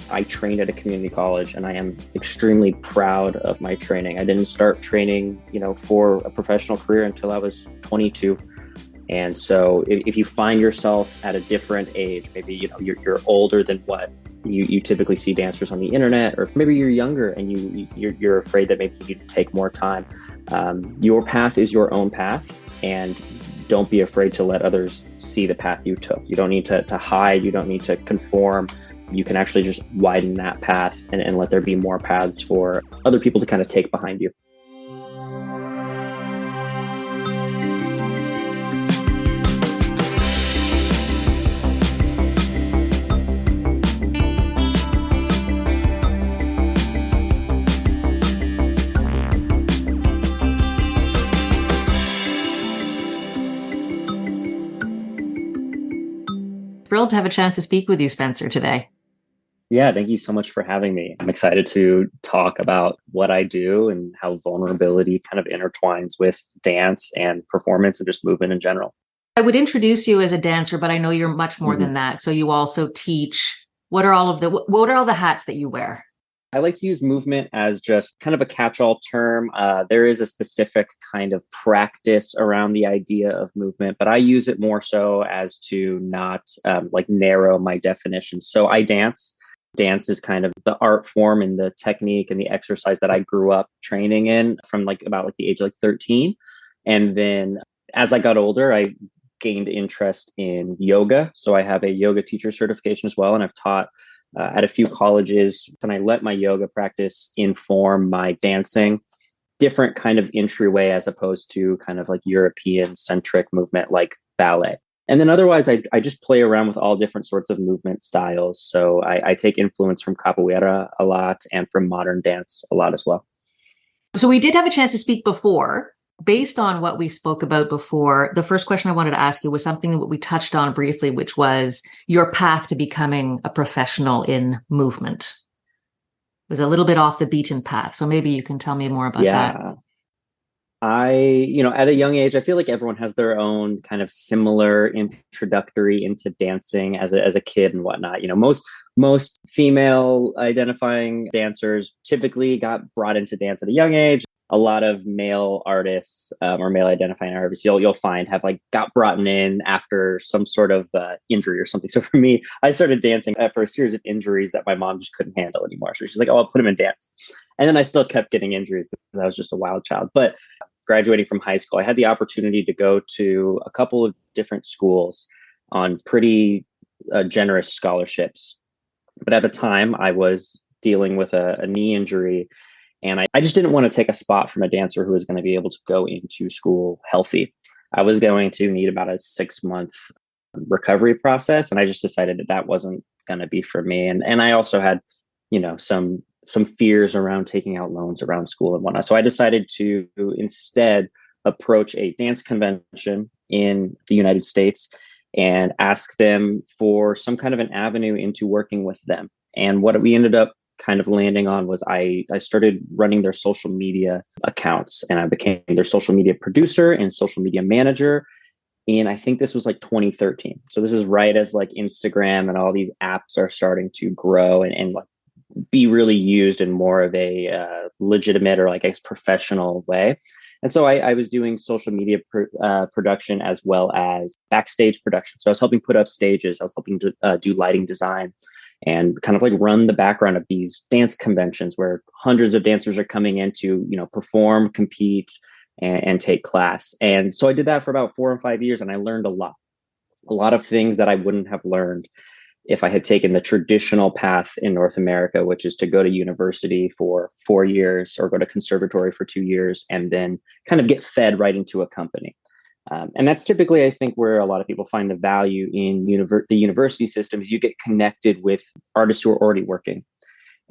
I trained at a community college and I am extremely proud of my training. I didn't start training, for a professional career until I was 22. And so if you find yourself at a different age, maybe, you're older than what you typically see dancers on the internet, or maybe you're younger and you're afraid that maybe you need to take more time. Your path is your own path, and don't be afraid to let others see the path you took. You don't need to hide. You don't need to conform. You can actually just widen that path and let there be more paths for other people to kind of take behind you. Thrilled to have a chance to speak with you, Spencer, today. Yeah, thank you so much for having me. I'm excited to talk about what I do and how vulnerability kind of intertwines with dance and performance and just movement in general. I would introduce you as a dancer, but I know you're much more than that. So you also teach. What are all the hats that you wear? I like to use movement as just kind of a catch-all term. There is a specific kind of practice around the idea of movement, but I use it more so as to not narrow my definition. So I dance. Dance is kind of the art form and the technique and the exercise that I grew up training in from about the age of 13. And then as I got older, I gained interest in yoga. So I have a yoga teacher certification as well, and I've taught at a few colleges, and I let my yoga practice inform my dancing, different kind of entryway as opposed to kind of like European centric movement like ballet. And then otherwise, I just play around with all different sorts of movement styles. So I take influence from capoeira a lot and from modern dance a lot as well. So we did have a chance to speak before. Based on what we spoke about before, the first question I wanted to ask you was something that we touched on briefly, which was your path to becoming a professional in movement. It was a little bit off the beaten path. So maybe you can tell me more about that. At a young age, I feel like everyone has their own kind of similar introductory into dancing as a kid and whatnot. Most female identifying dancers typically got brought into dance at a young age. A lot of male artists or male identifying artists you'll find have got brought in after some sort of injury or something. So for me, I started dancing after a series of injuries that my mom just couldn't handle anymore. So she's like, "Oh, I'll put him in dance." And then I still kept getting injuries because I was just a wild child. But graduating from high school, I had the opportunity to go to a couple of different schools on pretty generous scholarships. But at the time, I was dealing with a knee injury. And I just didn't want to take a spot from a dancer who was going to be able to go into school healthy. I was going to need about a 6-month recovery process. And I just decided that wasn't going to be for me. And I also had, some fears around taking out loans around school and whatnot. So I decided to instead approach a dance convention in the United States and ask them for some kind of an avenue into working with them. And what we ended up kind of landing on was I started running their social media accounts, and I became their social media producer and social media manager. And I think this was 2013. So this is right as Instagram and all these apps are starting to grow and be really used in more of a legitimate or professional way. And so I was doing social media production as well as backstage production. So I was helping put up stages. I was helping to do lighting design and kind of run the background of these dance conventions where hundreds of dancers are coming in to, perform, compete, and take class. And so I did that for about 4 or 5 years, and I learned a lot of things that I wouldn't have learned if I had taken the traditional path in North America, which is to go to university for 4 years or go to conservatory for 2 years and then kind of get fed right into a company. And that's typically, I think, where a lot of people find the value in the university systems. You get connected with artists who are already working,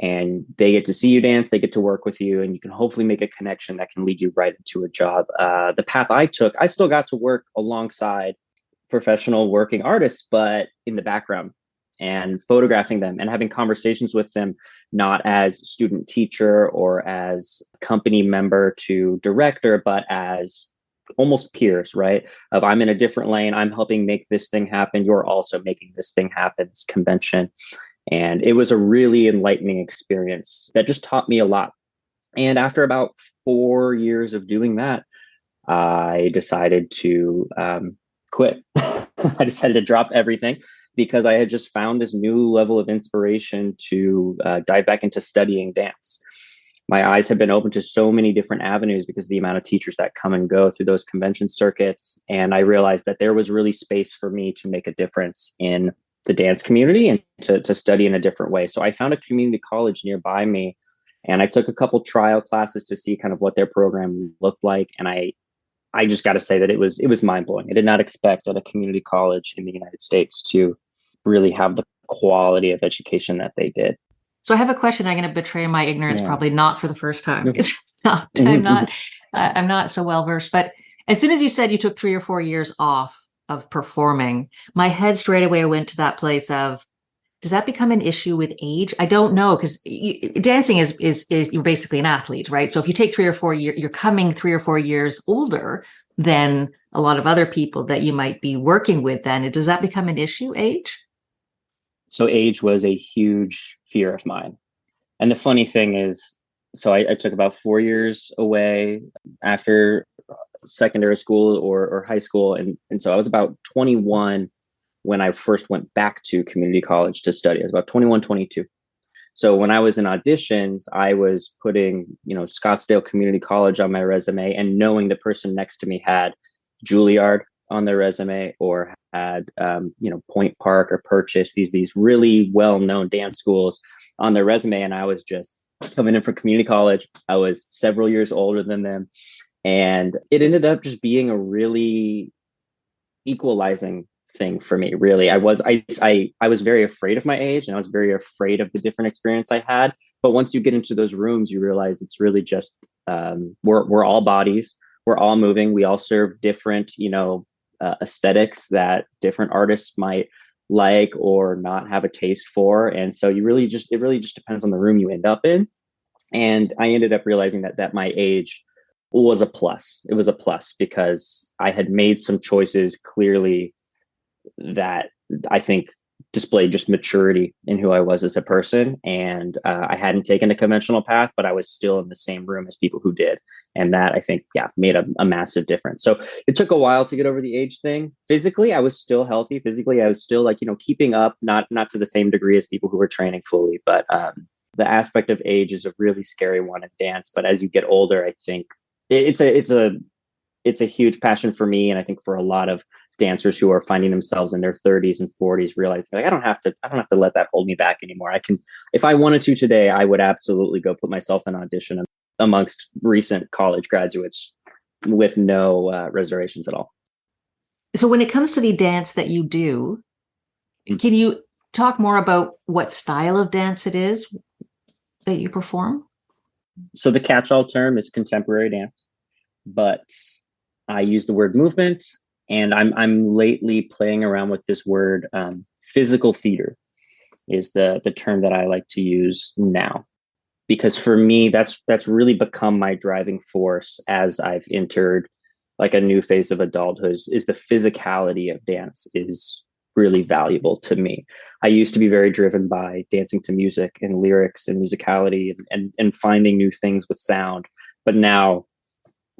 and they get to see you dance, they get to work with you, and you can hopefully make a connection that can lead you right into a job. The path I took, I still got to work alongside professional working artists, but in the background, and photographing them and having conversations with them, not as student teacher or as company member to director, but as almost peers, right? Of I'm in a different lane, I'm helping make this thing happen, you're also making this thing happen, this convention. And it was a really enlightening experience that just taught me a lot. And after about 4 years of doing that, I decided to quit. I decided to drop everything because I had just found this new level of inspiration to dive back into studying dance. My eyes have been open to so many different avenues because of the amount of teachers that come and go through those convention circuits. And I realized that there was really space for me to make a difference in the dance community and to study in a different way. So I found a community college nearby me, and I took a couple trial classes to see kind of what their program looked like. And I just got to say that it was mind blowing. I did not expect at a community college in the United States to really have the quality of education that they did. So I have a question. I'm going to betray my ignorance, Yeah. probably not for the first time. Mhm. I'm not so well versed. But as soon as you said you took 3 or 4 years off of performing, my head straight away went to that place of, does that become an issue with age? I don't know, because dancing is you're basically an athlete, right? So if you take 3 or 4 years, you're coming 3 or 4 years older than a lot of other people that you might be working with. Then does that become an issue, age? So age was a huge fear of mine. And the funny thing is, so I took about 4 years away after secondary school or high school. And so I was about 21 when I first went back to community college to study. I was about 21, 22. So when I was in auditions, I was putting, Scottsdale Community College on my resume, and knowing the person next to me had Juilliard on their resume or had, Point Park or Purchase, these really well-known dance schools on their resume. And I was just coming in from community college. I was several years older than them. And it ended up just being a really equalizing thing for me. Really, I was very afraid of my age, and I was very afraid of the different experience I had. But once you get into those rooms, you realize it's really just we're all bodies, we're all moving, we all serve different aesthetics that different artists might like or not have a taste for. And so it really just depends on the room you end up in. And I ended up realizing that my age was a plus. It was a plus because I had made some choices clearly that I think displayed just maturity in who I was as a person. And I hadn't taken a conventional path, but I was still in the same room as people who did. And that, I think, made a massive difference. So it took a while to get over the age thing. Physically, I was still healthy. Physically, I was still keeping up, not to the same degree as people who were training fully. But the aspect of age is a really scary one in dance. But as you get older, I think it's a huge passion for me. And I think for a lot of dancers who are finding themselves in their 30s and 40s, realizing I don't have to let that hold me back anymore. I can, if I wanted to today, I would absolutely go put myself in audition amongst recent college graduates with no reservations at all. So when it comes to the dance that you do, can you talk more about what style of dance it is that you perform? So the catch-all term is contemporary dance, but I use the word movement. And I'm lately playing around with this word. Physical theater is the term that I like to use now, because for me, that's really become my driving force as I've entered like a new phase of adulthood. Is the physicality of dance is really valuable to me. I used to be very driven by dancing to music and lyrics and musicality and finding new things with sound. But now,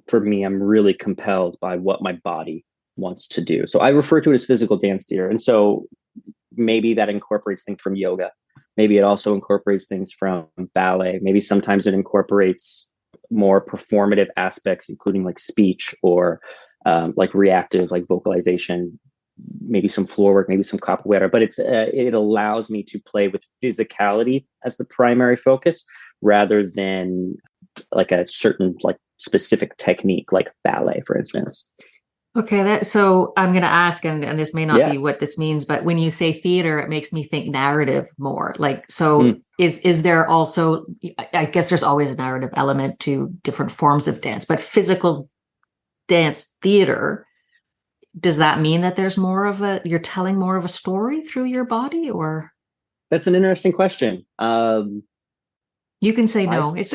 for me, I'm really compelled by what my body wants to do. So I refer to it as physical dance theater. And so maybe that incorporates things from yoga. Maybe it also incorporates things from ballet. Maybe sometimes it incorporates more performative aspects, including like speech or like reactive, like vocalization, maybe some floor work, maybe some capoeira. But it allows me to play with physicality as the primary focus rather than like a certain like specific technique, like ballet, for instance. Okay, so I'm going to ask, and this may not Yeah. be what this means, but when you say theater, it makes me think narrative more. Like, so is there also, I guess there's always a narrative element to different forms of dance, but physical dance theater, does that mean that there's you're telling more of a story through your body, or? That's an interesting question. You can say no. It's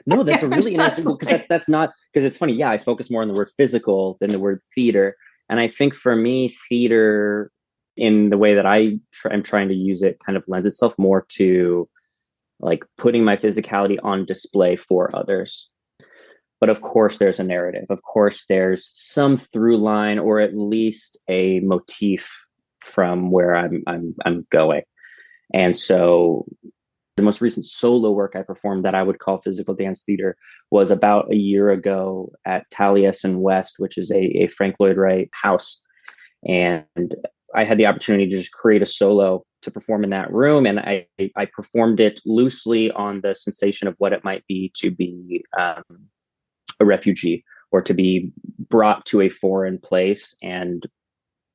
No, that's a really interesting, because that's not, because it's funny. Yeah, I focus more on the word physical than the word theater. And I think for me, theater in the way that I'm trying to use it kind of lends itself more to like putting my physicality on display for others. But of course, there's a narrative. Of course, there's some through line or at least a motif from where I'm going. And so the most recent solo work I performed that I would call physical dance theater was about a year ago at Taliesin West, which is a Frank Lloyd Wright house. And I had the opportunity to just create a solo to perform in that room. And I performed it loosely on the sensation of what it might be to be a refugee or to be brought to a foreign place and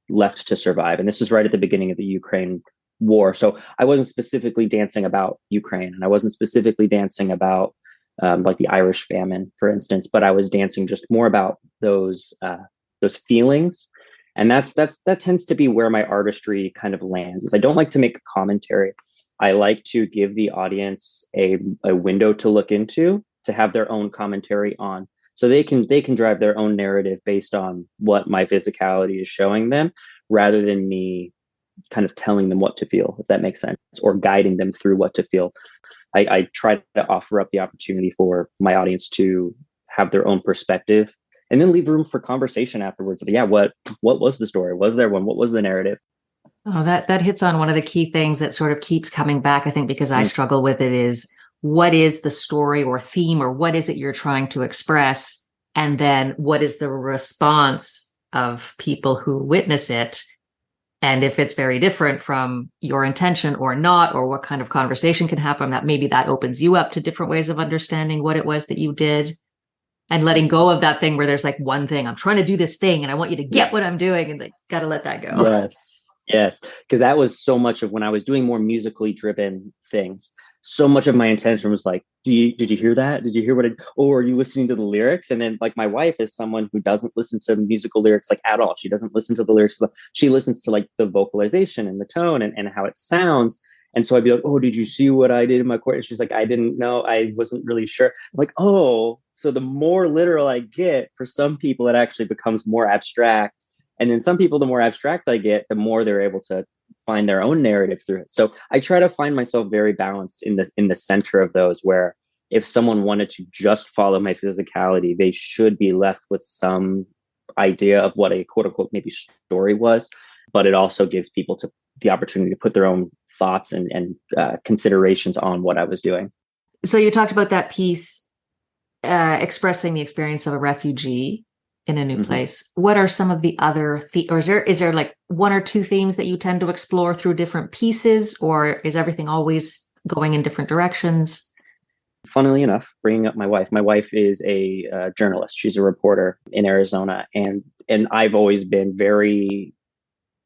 left to survive. And this was right at the beginning of the Ukraine war. So I wasn't specifically dancing about Ukraine, and I wasn't specifically dancing about like the Irish famine, for instance, but I was dancing just more about those feelings. And that tends to be where my artistry kind of lands. Is I don't like to make a commentary. I like to give the audience a window to look into, to have their own commentary on, so they can drive their own narrative based on what my physicality is showing them, rather than me kind of telling them what to feel, if that makes sense, or guiding them through what to feel. I try to offer up the opportunity for my audience to have their own perspective, and then leave room for conversation afterwards. Of, yeah, what was the story? Was there one? What was the narrative? Oh, that hits on one of the key things that sort of keeps coming back, I think, because I struggle with it, is what is the story or theme, or what is it you're trying to express? And then what is the response of people who witness it? And if it's very different from your intention or not, or what kind of conversation can happen, that maybe that opens you up to different ways of understanding what it was that you did, and letting go of that thing where there's like one thing, I'm trying to do this thing and I want you to get what I'm doing, and like, got to let that go. Yes. Because that was so much of when I was doing more musically driven things. So much of my intention was like, did you hear that? Did you hear what or are you listening to the lyrics? And then like my wife is someone who doesn't listen to musical lyrics like at all. She doesn't listen to the lyrics. She listens to like the vocalization and the tone and how it sounds. And so I'd be like, oh, did you see what I did in my chord? And she's like, I didn't know. I wasn't really sure. I'm like, oh, so the more literal I get, for some people, it actually becomes more abstract. And then some people, the more abstract I get, the more they're able to find their own narrative through it. So I try to find myself very balanced in the center of those, where if someone wanted to just follow my physicality, they should be left with some idea of what a quote unquote maybe story was. But it also gives people the opportunity to put their own thoughts and considerations on what I was doing. So you talked about that piece expressing the experience of a refugee in a new place. What are some of the other or is there like one or two themes that you tend to explore through different pieces, or is everything always going in different directions? Funnily enough, bringing up my wife is a journalist. She's a reporter in Arizona, and I've always been very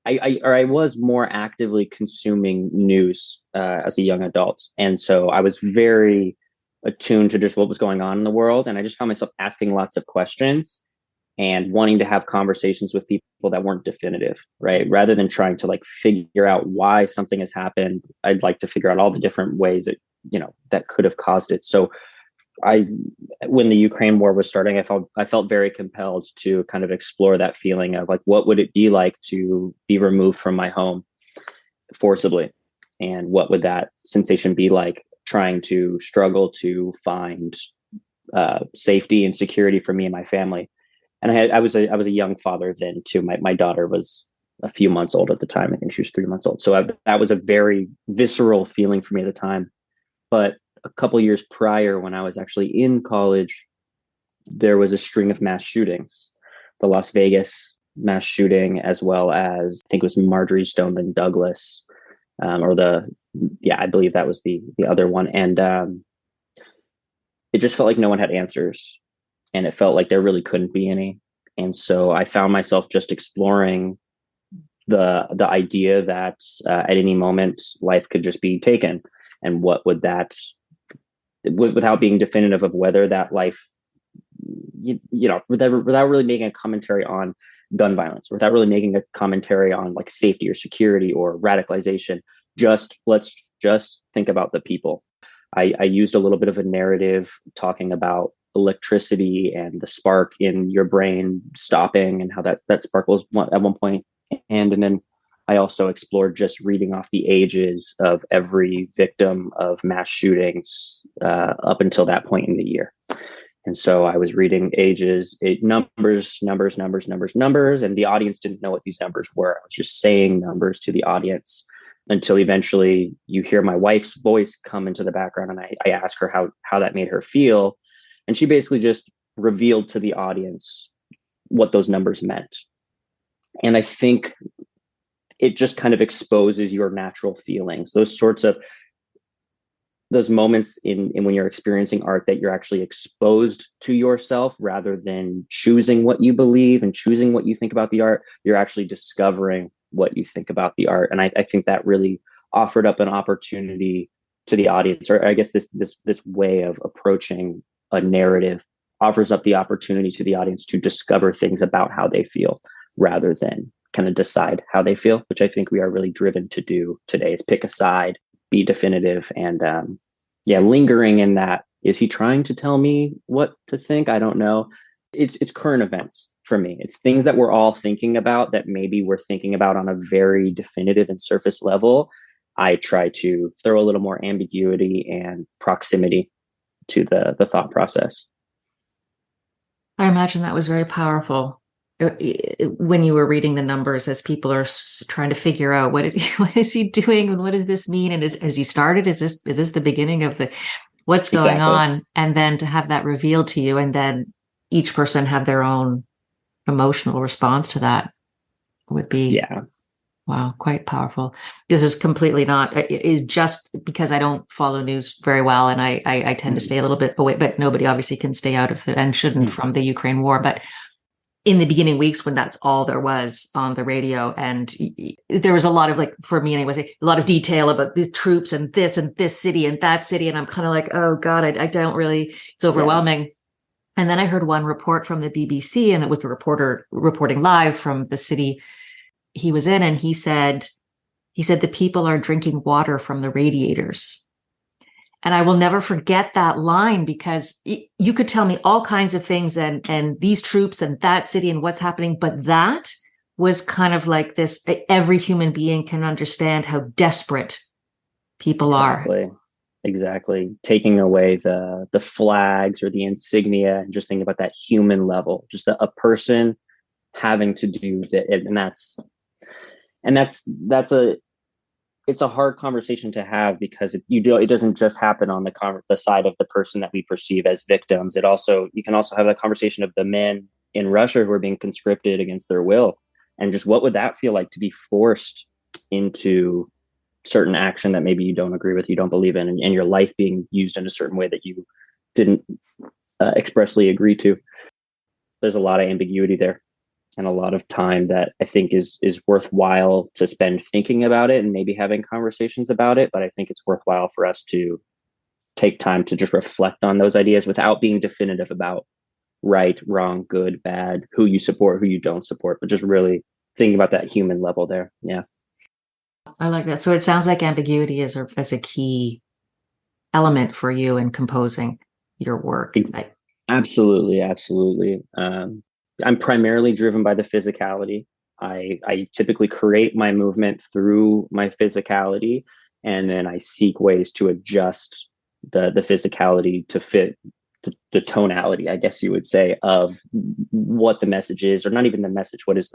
I was more actively consuming news as a young adult, and so I was very attuned to just what was going on in the world, and I just found myself asking lots of questions and wanting to have conversations with people that weren't definitive, right? Rather than trying to like figure out why something has happened, I'd like to figure out all the different ways that, that could have caused it. So when the Ukraine war was starting, I felt very compelled to kind of explore that feeling of like, what would it be like to be removed from my home forcibly? And what would that sensation be like, trying to struggle to find safety and security for me and my family? And I was a young father then too. My daughter was a few months old at the time. I think she was 3 months old. So that was a very visceral feeling for me at the time. But a couple of years prior, when I was actually in college, there was a string of mass shootings. The Las Vegas mass shooting, as well as I think it was Marjorie Stoneman Douglas, I believe that was the other one. And it just felt like no one had answers. And it felt like there really couldn't be any. And so I found myself just exploring the idea that at any moment life could just be taken. And what would that, without being definitive of whether that life, without really making a commentary on gun violence, without really making a commentary on like safety or security or radicalization, let's just think about the people. I used a little bit of a narrative talking about electricity and the spark in your brain stopping, and how that spark was at one point. And then I also explored just reading off the ages of every victim of mass shootings up until that point in the year. And so I was reading ages, numbers, and the audience didn't know what these numbers were. I was just saying numbers to the audience until eventually you hear my wife's voice come into the background, and I ask her how that made her feel. And she basically just revealed to the audience what those numbers meant. And I think it just kind of exposes your natural feelings, those moments in when you're experiencing art, that you're actually exposed to yourself rather than choosing what you believe and choosing what you think about the art. You're actually discovering what you think about the art. And I think that really offered up an opportunity to the audience, or I guess this way of approaching a narrative offers up the opportunity to the audience to discover things about how they feel rather than kind of decide how they feel, which I think we are really driven to do today, is pick a side, be definitive, and lingering in that. Is he trying to tell me what to think? I don't know. It's current events for me. It's things that we're all thinking about that maybe we're thinking about on a very definitive and surface level. I try to throw a little more ambiguity and proximity to the thought process. I imagine that was very powerful when you were reading the numbers, as people are trying to figure out what is he doing and what does this mean, and has he started? Is this the beginning of the what's going Exactly. on? And then to have that revealed to you, and then each person have their own emotional response to that would be wow, quite powerful. This is completely not, is just because I don't follow news very well, and I tend to stay a little bit away, but nobody obviously can stay out of it and shouldn't from the Ukraine war. But in the beginning weeks, when that's all there was on the radio, and there was a lot of, like, for me anyway, a lot of detail about the troops and this city and that city. And I'm kind of like, oh God, I don't really, it's overwhelming. Yeah. And then I heard one report from the BBC, and it was the reporter reporting live from the city he was in. And he said the people are drinking water from the radiators. And I will never forget that line, because you could tell me all kinds of things and these troops and that city and what's happening. But that was kind of like this, every human being can understand how desperate people are. Exactly. Taking away the flags or the insignia and just thinking about that human level, just a person having to do that. It's a hard conversation to have, because it doesn't just happen on the side of the person that we perceive as victims. You can also have that conversation of the men in Russia who are being conscripted against their will, and just what would that feel like to be forced into certain action that maybe you don't agree with, you don't believe in, and your life being used in a certain way that you didn't expressly agree to. There's a lot of ambiguity there, and a lot of time that I think is worthwhile to spend thinking about it and maybe having conversations about it. But I think it's worthwhile for us to take time to just reflect on those ideas without being definitive about right, wrong, good, bad, who you support, who you don't support, but just really thinking about that human level there. Yeah. I like that. So it sounds like ambiguity is a key element for you in composing your work. Absolutely. I'm primarily driven by the physicality. I typically create my movement through my physicality, and then I seek ways to adjust the physicality to fit the tonality, I guess you would say, of what the message is, or not even the message. What is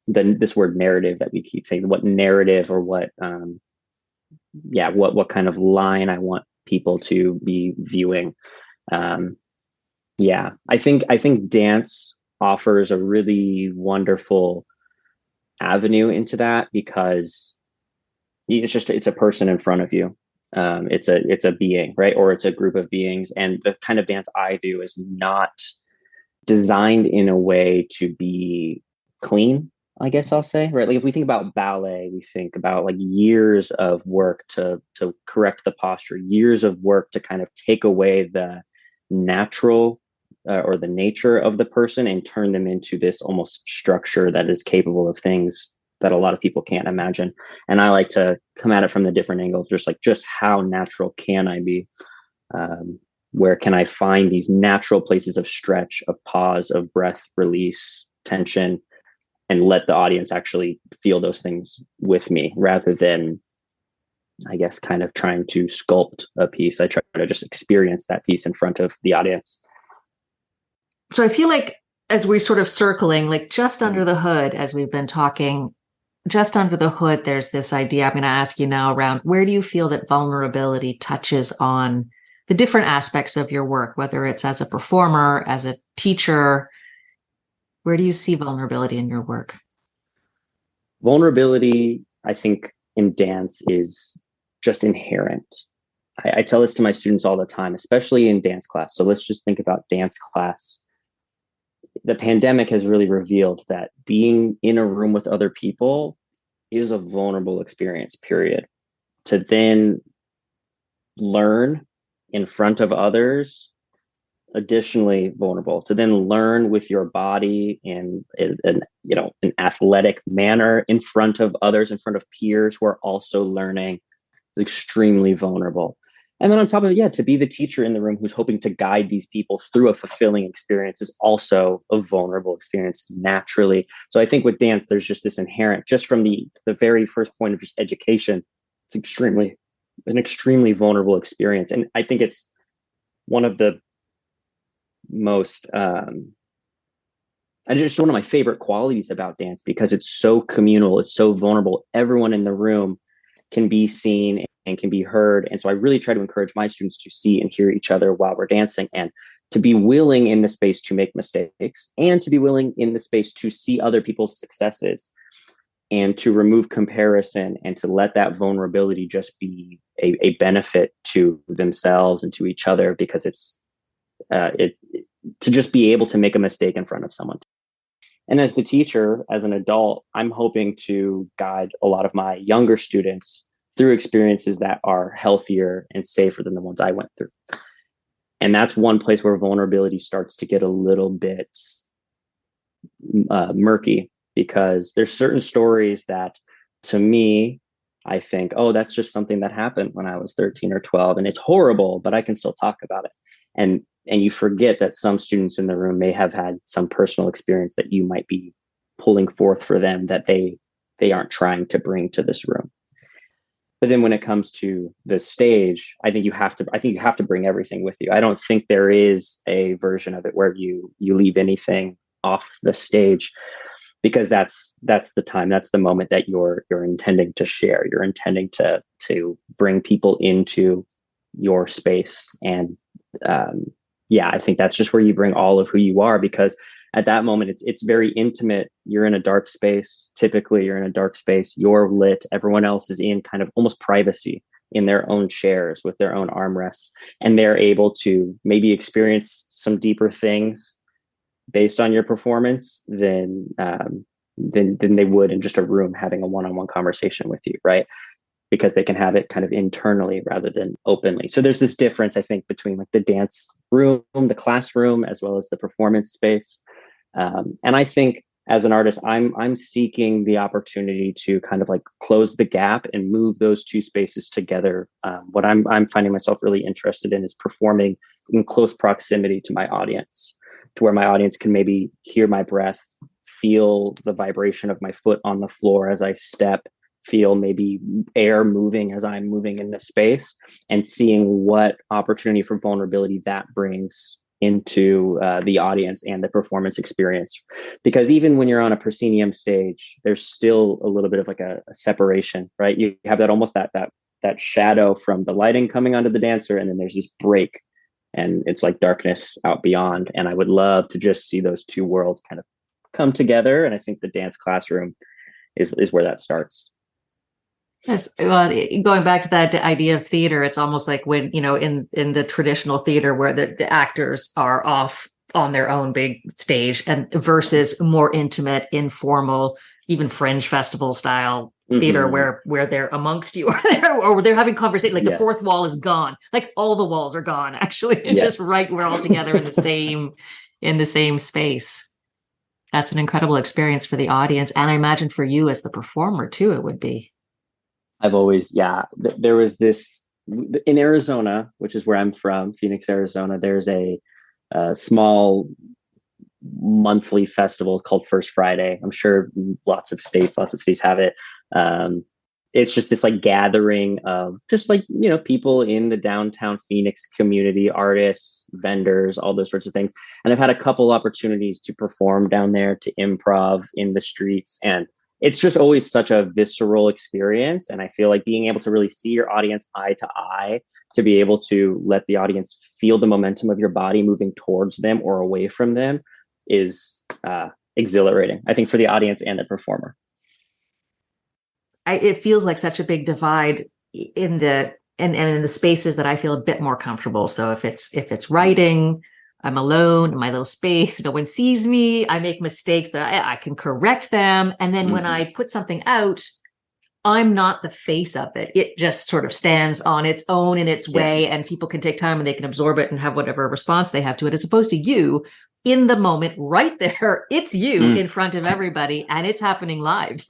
this word narrative that we keep saying? What narrative, or what kind of line I want people to be viewing. I think dance offers a really wonderful avenue into that, because it's a person in front of you. It's a being, right? Or it's a group of beings. And the kind of dance I do is not designed in a way to be clean, I guess I'll say, right? Like if we think about ballet, we think about like years of work to correct the posture, years of work to kind of take away the natural or the nature of the person and turn them into this almost structure that is capable of things that a lot of people can't imagine. And I like to come at it from the different angles, just how natural can I be? Where can I find these natural places of stretch, of pause, of breath, release, tension, and let the audience actually feel those things with me rather than, I guess, kind of trying to sculpt a piece. I try to just experience that piece in front of the audience. So I feel like as we're sort of circling, like just under the hood, as we've been talking, just under the hood, there's this idea I'm going to ask you now around where do you feel that vulnerability touches on the different aspects of your work, whether it's as a performer, as a teacher? Where do you see vulnerability in your work? Vulnerability, I think, in dance is just inherent. I tell this to my students all the time, especially in dance class. So let's just think about dance class. The pandemic has really revealed that being in a room with other people is a vulnerable experience, period. To then learn in front of others, additionally vulnerable. To then learn with your body in an athletic manner in front of others, in front of peers who are also learning, is extremely vulnerable. And then on top of it, yeah, to be the teacher in the room who's hoping to guide these people through a fulfilling experience is also a vulnerable experience naturally. So I think with dance, there's just this inherent, just from the very first point of just education, it's an extremely vulnerable experience. And I think it's one of the most, just one of my favorite qualities about dance because it's so communal, it's so vulnerable. Everyone in the room can be seen and can be heard. And so I really try to encourage my students to see and hear each other while we're dancing and to be willing in the space to make mistakes and to be willing in the space to see other people's successes and to remove comparison and to let that vulnerability just be a benefit to themselves and to each other because it's to just be able to make a mistake in front of someone. And as the teacher, as an adult, I'm hoping to guide a lot of my younger students through experiences that are healthier and safer than the ones I went through. And that's one place where vulnerability starts to get a little bit murky because there's certain stories that to me, I think, oh, that's just something that happened when I was 13 or 12 and it's horrible, but I can still talk about it. And you forget that some students in the room may have had some personal experience that you might be pulling forth for them that they aren't trying to bring to this room. But then when it comes to the stage, I think you have to bring everything with you. I don't think there is a version of it where you leave anything off the stage because that's the time, that's the moment that you're intending to share. You're intending to bring people into your space. And I think that's just where you bring all of who you are because at that moment, it's very intimate. You're in a dark space. Typically, you're in a dark space. You're lit. Everyone else is in kind of almost privacy in their own chairs with their own armrests. And they're able to maybe experience some deeper things based on your performance than they would in just a room having a one-on-one conversation with you, right? Because they can have it kind of internally rather than openly. So there's this difference, I think, between like the dance room, the classroom, as well as the performance space. And I think as an artist, I'm seeking the opportunity to kind of like close the gap and move those two spaces together. What I'm finding myself really interested in is performing in close proximity to my audience, to where my audience can maybe hear my breath, feel the vibration of my foot on the floor as I step, feel maybe air moving as I'm moving in the space, and seeing what opportunity for vulnerability that brings into the audience and the performance experience. Because even when you're on a proscenium stage, there's still a little bit of like a separation, right? You have that almost that shadow from the lighting coming onto the dancer, and then there's this break, and it's like darkness out beyond. And I would love to just see those two worlds kind of come together. And I think the dance classroom is where that starts. Yes. Well, going back to that idea of theater, it's almost like when, in the traditional theater where the actors are off on their own big stage and versus more intimate, informal, even fringe festival style theater where they're amongst you or they're having conversation, like the fourth wall is gone. Like all the walls are gone, actually. It's just right. We're all together in the same space. That's an incredible experience for the audience. And I imagine for you as the performer too, it would be. I've always, there was this in Arizona, which is where I'm from, Phoenix, Arizona. There's a small monthly festival called First Friday. I'm sure lots of cities have it. Um, it's just this like gathering of just like, people in the downtown Phoenix community, artists, vendors, all those sorts of things. And I've had a couple opportunities to perform down there, to improv in the streets. And it's just always such a visceral experience. And I feel like being able to really see your audience eye to eye, to be able to let the audience feel the momentum of your body moving towards them or away from them is exhilarating, I think, for the audience and the performer. It feels like such a big divide in the and in the spaces that I feel a bit more comfortable. So if it's writing, I'm alone in my little space. No one sees me. I make mistakes that I can correct them. And then when I put something out, I'm not the face of it. It just sort of stands on its own in its way, and people can take time and they can absorb it and have whatever response they have to it, as opposed to you in the moment right there. It's you in front of everybody and it's happening live.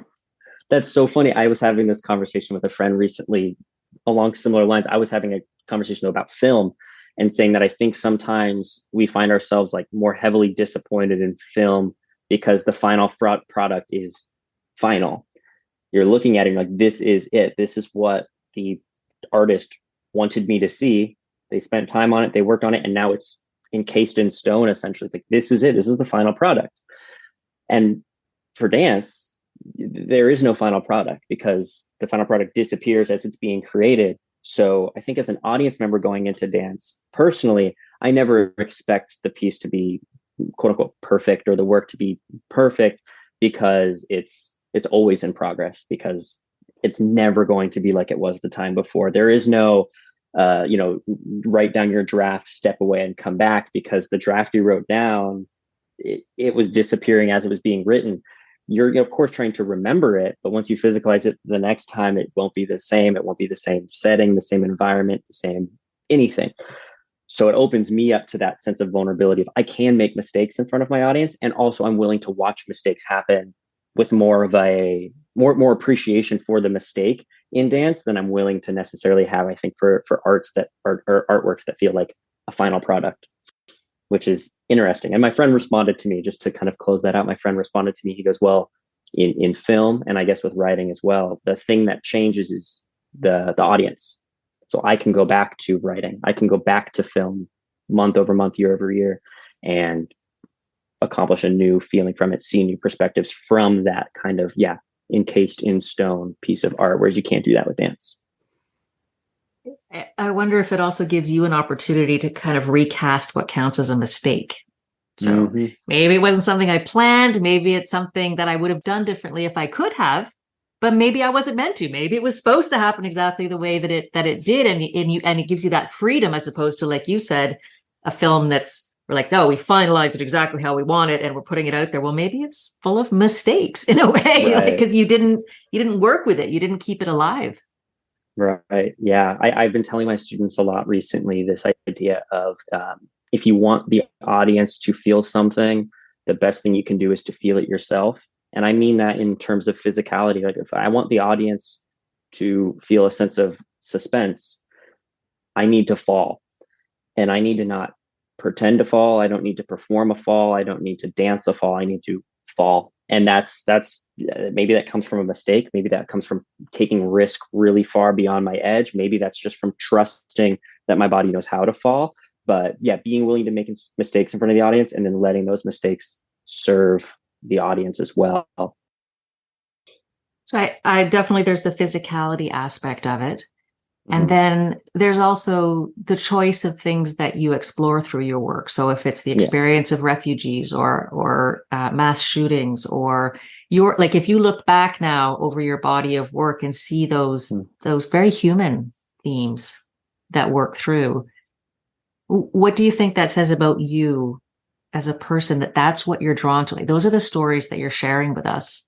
That's so funny. I was having this conversation with a friend recently along similar lines. I was having a conversation about film and saying that I think sometimes we find ourselves like more heavily disappointed in film because the final product is final. You're looking at it like, this is it. This is what the artist wanted me to see. They spent time on it. They worked on it. And now it's encased in stone, essentially. It's like, this is it. This is the final product. And for dance, there is no final product because the final product disappears as it's being created. So I think as an audience member going into dance, personally, I never expect the piece to be quote unquote perfect or the work to be perfect, because it's always in progress, because it's never going to be like it was the time before. There is no write down your draft, step away and come back, because the draft you wrote down, it was disappearing as it was being written. You're of course trying to remember it, but once you physicalize it the next time, it won't be the same. It won't be the same setting, the same environment, the same anything. So it opens me up to that sense of vulnerability of I can make mistakes in front of my audience, and also I'm willing to watch mistakes happen with more of a more appreciation for the mistake in dance than I'm willing to necessarily have, I think, for arts that are or artworks that feel like a final product, which is interesting. And my friend responded to me, just to kind of close that out. My friend responded to me. He goes, well, in film, and I guess with writing as well, the thing that changes is the audience. So I can go back to writing. I can go back to film month over month, year over year, and accomplish a new feeling from it, see new perspectives from that kind of, encased in stone piece of art, whereas you can't do that with dance. I wonder if it also gives you an opportunity to kind of recast what counts as a mistake. So maybe it wasn't something I planned. Maybe it's something that I would have done differently if I could have, but maybe I wasn't meant to. Maybe it was supposed to happen exactly the way that it did. And it gives you that freedom, as opposed to, like you said, a film that's, we're like, no, we finalized it exactly how we want it and we're putting it out there. Well, maybe it's full of mistakes in a way, because you didn't work with it. You didn't keep it alive. Right. Yeah. I've been telling my students a lot recently this idea of if you want the audience to feel something, the best thing you can do is to feel it yourself. And I mean that in terms of physicality. Like, if I want the audience to feel a sense of suspense, I need to fall, and I need to not pretend to fall. I don't need to perform a fall. I don't need to dance a fall. I need to fall. And that's maybe that comes from a mistake. Maybe that comes from taking risk really far beyond my edge. Maybe that's just from trusting that my body knows how to fall. But yeah, being willing to make mistakes in front of the audience, and then letting those mistakes serve the audience as well. So I definitely, there's the physicality aspect of it. And then there's also the choice of things that you explore through your work. So if it's the experience of refugees or mass shootings, or if you look back now over your body of work and see those very human themes that work through, what do you think that says about you as a person, that's what you're drawn to? Like, those are the stories that you're sharing with us.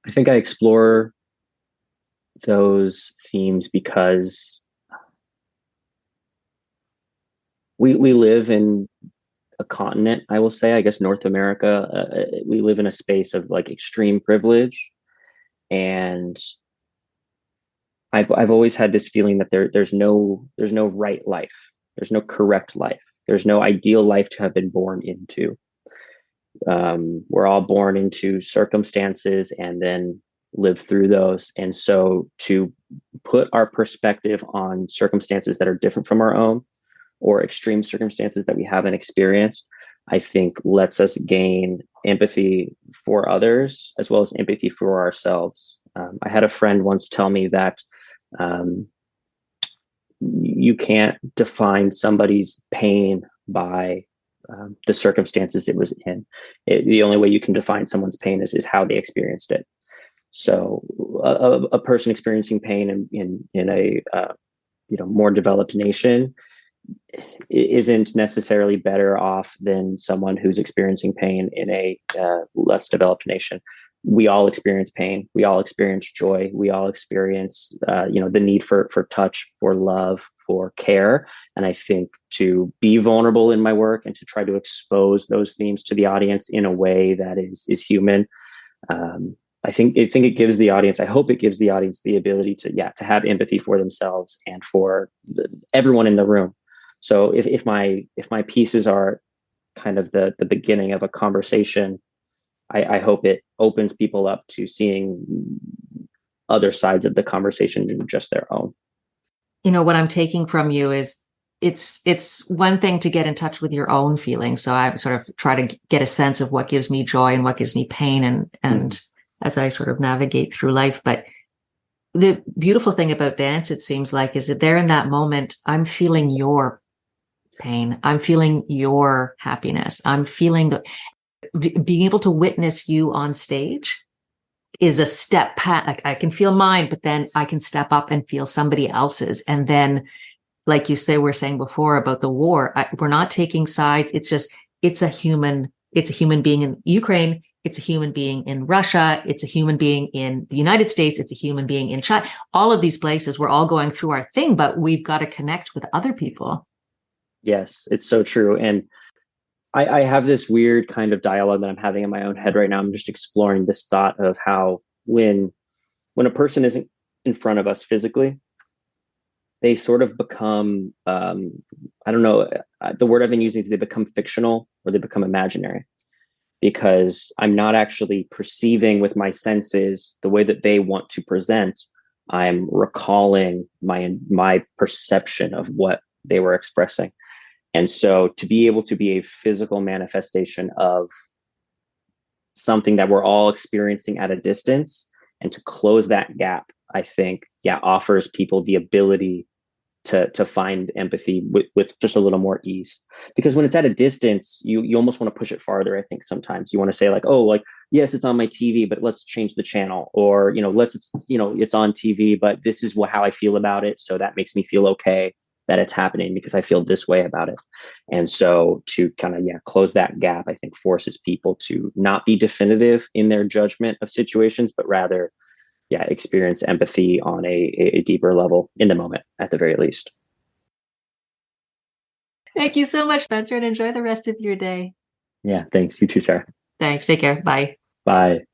I think I explore those themes because we live in a continent, I will say, I guess North America. We live in a space of like extreme privilege, and I've always had this feeling that there's no right life. There's no correct life. There's no ideal life to have been born into. We're all born into circumstances and then live through those. And so to put our perspective on circumstances that are different from our own or extreme circumstances that we haven't experienced, I think lets us gain empathy for others as well as empathy for ourselves. I had a friend once tell me that you can't define somebody's pain by the circumstances it was in. The only way you can define someone's pain is how they experienced it. So a person experiencing pain in a more developed nation isn't necessarily better off than someone who's experiencing pain in a less developed nation. We all experience pain. We all experience joy. We all experience, the need for touch, for love, for care. And I think to be vulnerable in my work and to try to expose those themes to the audience in a way that is human, I think it gives the audience. I hope it gives the audience the ability to have empathy for themselves and for everyone in the room. So if my pieces are kind of the beginning of a conversation, I hope it opens people up to seeing other sides of the conversation than just their own. What I'm taking from you is it's one thing to get in touch with your own feelings. So I sort of try to get a sense of what gives me joy and what gives me pain and as I sort of navigate through life. But the beautiful thing about dance, it seems like, is that there in that moment, I'm feeling your pain. I'm feeling your happiness. I'm feeling being able to witness you on stage is a step past. Like I can feel mine, but then I can step up and feel somebody else's. And then, like you say, we're saying before about the war, we're not taking sides. It's just, it's a human being in Ukraine. It's a human being in Russia. It's a human being in the United States. It's a human being in China. All of these places, we're all going through our thing, but we've got to connect with other people. Yes, it's so true. And I have this weird kind of dialogue that I'm having in my own head right now. I'm just exploring this thought of how when a person isn't in front of us physically, they sort of become, I don't know, the word I've been using is they become fictional or they become imaginary, because I'm not actually perceiving with my senses the way that they want to present. I'm recalling my perception of what they were expressing. And so to be able to be a physical manifestation of something that we're all experiencing at a distance and to close that gap, I think, offers people the ability to find empathy with just a little more ease. Because when it's at a distance, you almost want to push it farther. I think sometimes you want to say like, oh, like, yes, it's on my TV, but let's change the channel, or, it's on TV, but this is how I feel about it. So that makes me feel okay that it's happening because I feel this way about it. And so to kind of, close that gap, I think forces people to not be definitive in their judgment of situations, but rather, experience empathy on a deeper level in the moment, at the very least. Thank you so much, Spencer, and enjoy the rest of your day. Yeah, thanks. You too, Sarah. Thanks. Take care. Bye. Bye.